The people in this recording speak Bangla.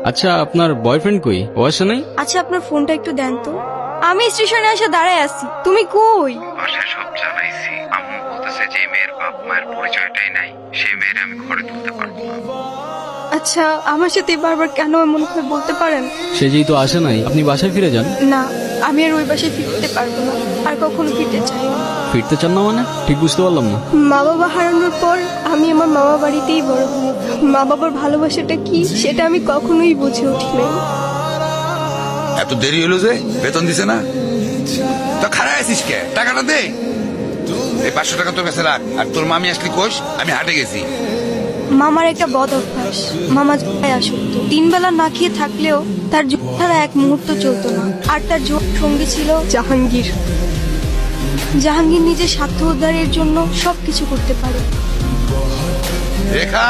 আচ্ছা আপনার বয়ফ্রেন্ড কই, ও আসে নাই? আচ্ছা আপনার ফোনটা একটু দেন তো। আমি স্টেশনে এসে দাঁড়ায় আছি, তুমি কই? বাসায় সব জানাইছি। আম্মু বলতেছে যে মেয়ের বাপ মায়ের পরিচয়টাই নাই, সেই মেয়ের আমি ঘরে তুলতে পারবো না। আচ্ছা আমার সাথে বারবার কেন এমন করে বলতে পারেন? সে যেহেতু আসে নাই, আপনি বাসায় ফিরে যান। না, আমি আর ওই বাসায় ফিরতে পারবো না, আর কখনো ফিরতে চাই না। ফিরতে চান না মানে? ঠিক বুঝতে পারলাম না। মা বাবা হারানোর পর আমি আমার মামা বাড়িতেই বড় হই। মা বাবার ভালোবাসাটা কি সেটা আমি কখনোই বুঝে উঠি নাই। এত দেরি হলো যে? বেতন দিছে না তো? খারাপ আছিস কে? টাকাটা দে। এই 500 টাকা তোর কাছে রাখ। আর তোর মামি আসলি কোষ? আমি হাটে গেছি। মামার একটা বদ অভ্যাস, মামা জুয়ায় আসক্ত। 3 বেলা না খেয়ে থাকলেও তার জুয়া ছাড়া এক মুহূর্ত চলতো না। আর তার সঙ্গী ছিল জাহাঙ্গীর। জাহাঙ্গীর নিজের স্বার্থ উদ্ধারের জন্য সবকিছু করতে পারে। রেখা।